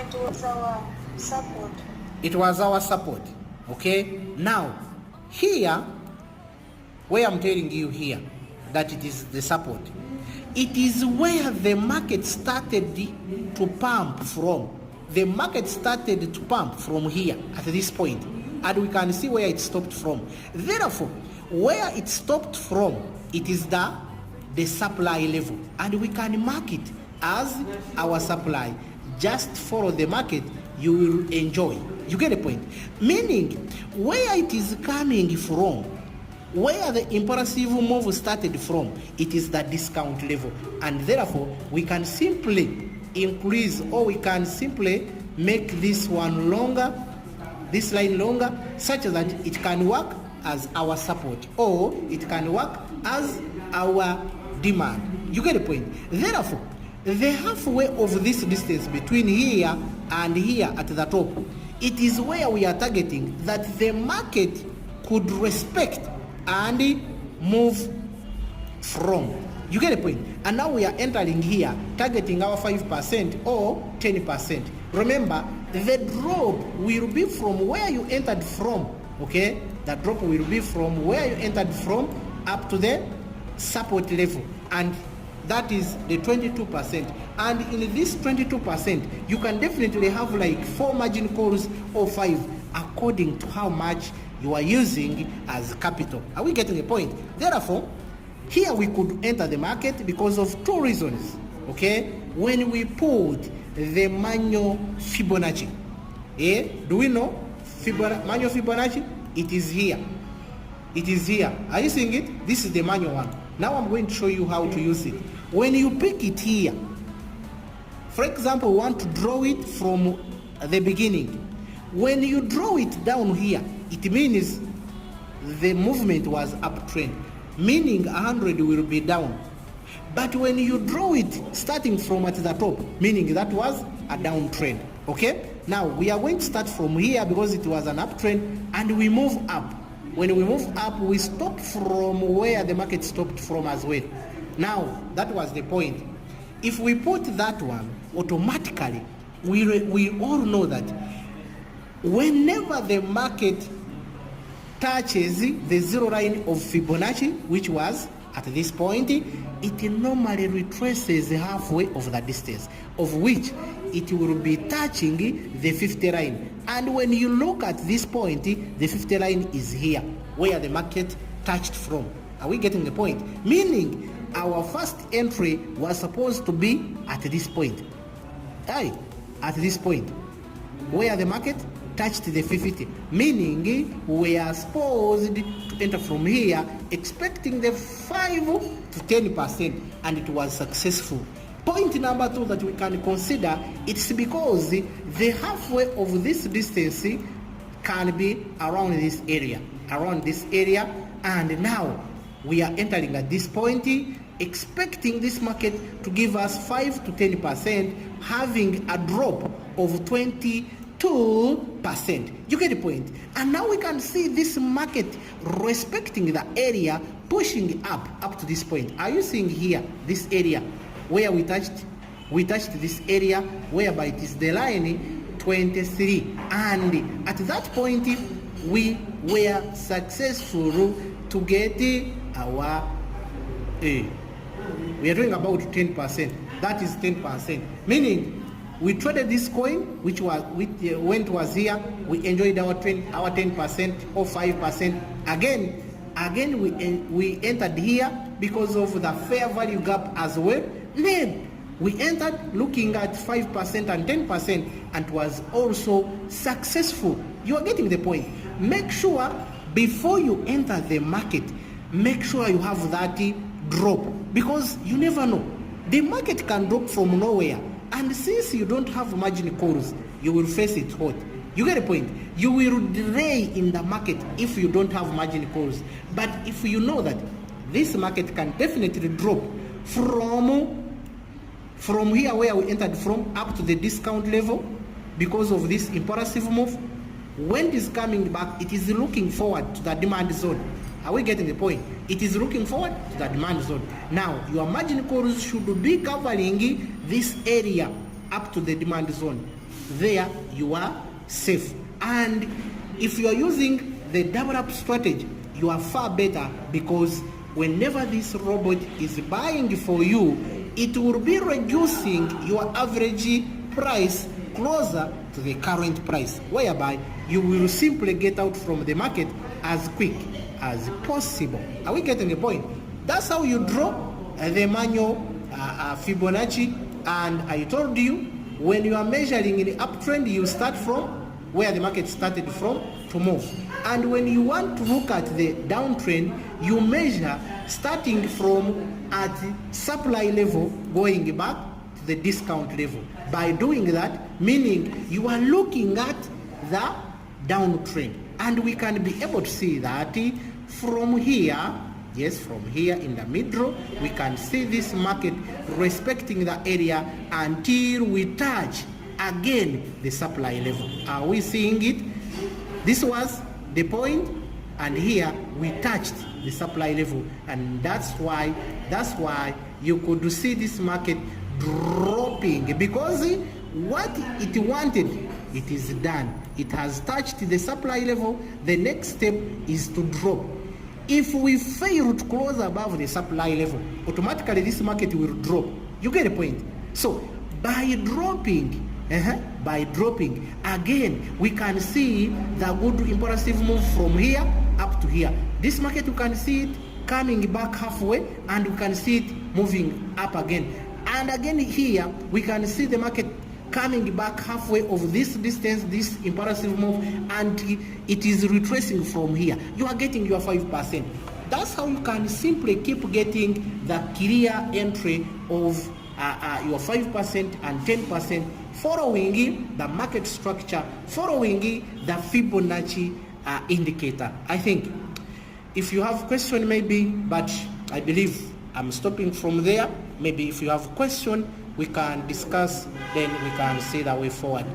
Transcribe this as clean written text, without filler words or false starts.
it was our support. It was our support. Okay? Now, here, where I'm telling you here, that it is the support, it is where the market started to pump from. The market started to pump from here at this point, and we can see where it stopped from. Therefore, where it stopped from, it is the supply level, and we can mark it as our supply. Just follow the market, you will enjoy. You get the point? Meaning, where it is coming from, where the impulsive move started from, it is the discount level, and therefore we can simply increase, or we can simply make this one longer, this line longer, such that it can work as our support, or it can work as our demand. You get the point? Therefore, the halfway of this distance between here and here at the top, it is where we are targeting that the market could respect and move from. You get the point? And now we are entering here, targeting our 5% or 10%. Remember, the drop will be from where you entered from, okay? The drop will be from where you entered from up to the support level, and that is the 22%. And in this 22%, you can definitely have like 4 margin calls or 5, according to how much you are using as capital. Are we getting the point? Therefore, here we could enter the market because of 2 reasons, okay? When we put the manual Fibonacci, do we know manual Fibonacci? It is here. It is here. Are you seeing it? This is the manual one. Now I'm going to show you how to use it. When you pick it here, for example, we want to draw it from the beginning. When you draw it down here, it means the movement was uptrend, meaning 100 will be down. But when you draw it starting from at the top, meaning that was a downtrend. Okay? Now we are going to start from here because it was an uptrend, and we move up. When we move up, we stop from where the market stopped from as well. Now, that was the point. If we put that one, automatically, we all know that whenever the market touches the zero line of Fibonacci, which was at this point, it normally retraces halfway of the distance, of which it will be touching the 50 line. And when you look at this point, the 50 line is here, where the market touched from. Are we getting the point? Meaning, our first entry was supposed to be at this point. At this point, where the market touched the 50, meaning we are supposed to enter from here expecting the 5 to 10%, and it was successful. Point number 2 that we can consider, it's because the halfway of this distance can be around this area, and now we are entering at this point expecting this market to give us 5 to 10%, having a drop of 22%. You get the point? And now we can see this market respecting the area, pushing up to this point. Are you seeing here this area where we touched this area, whereby it is the line 23, and at that point we were successful to get our we are talking about 10%. That is 10%, meaning we traded this coin, which was when it was here, we enjoyed our 10% or 5%. Again we entered here because of the fair value gap as well. Then we entered looking at 5% and 10%, and was also successful. You are getting the point. Make sure before you enter the market, make sure you have that drop, because you never know. The market can drop from nowhere, and since you don't have margin calls, you will face it hot. You get the point? You will delay in the market if you don't have margin calls. But if you know that this market can definitely drop from here where we entered from up to the discount level because of this impulsive move, when it is coming back, it is looking forward to the demand zone. Are we getting the point? It is looking forward to the demand zone. Now, your margin calls should be covering this area up to the demand zone. there you are safe. And if you are using the double up strategy, you are far better, because whenever this robot is buying for you, it will be reducing your average price closer to the current price, whereby you will simply get out from the market as quick as possible. Are we getting the point? That's how you draw the manual Fibonacci. And I told you, when you are measuring in the uptrend, you start from where the market started from to move. And when you want to look at the downtrend, you measure starting from at supply level going back to the discount level. By doing that, meaning you are looking at the downtrend. And we can be able to see that from here. Yes, from here in the middle, we can see this market respecting the area until we touch again the supply level. Are we seeing it? This was the point, and here we touched the supply level, and that's why you could see this market dropping, because what it wanted, it is done. It has touched the supply level. The next step is to drop. If we fail to close above the supply level, automatically this market will drop. You get the point? So by dropping, again, we can see the good impulsive move from here up to here. This market, you can see it coming back halfway, and we can see it moving up again. And again here, we can see the market coming back halfway of this distance, this impulsive move, and it is retracing from here. You are getting your 5%. That's how you can simply keep getting the clear entry of your 5% and 10%, following the market structure, following the Fibonacci indicator. I think if you have a question, maybe, but I believe I'm stopping from there. Maybe if you have a question, we can discuss, then we can see the way forward.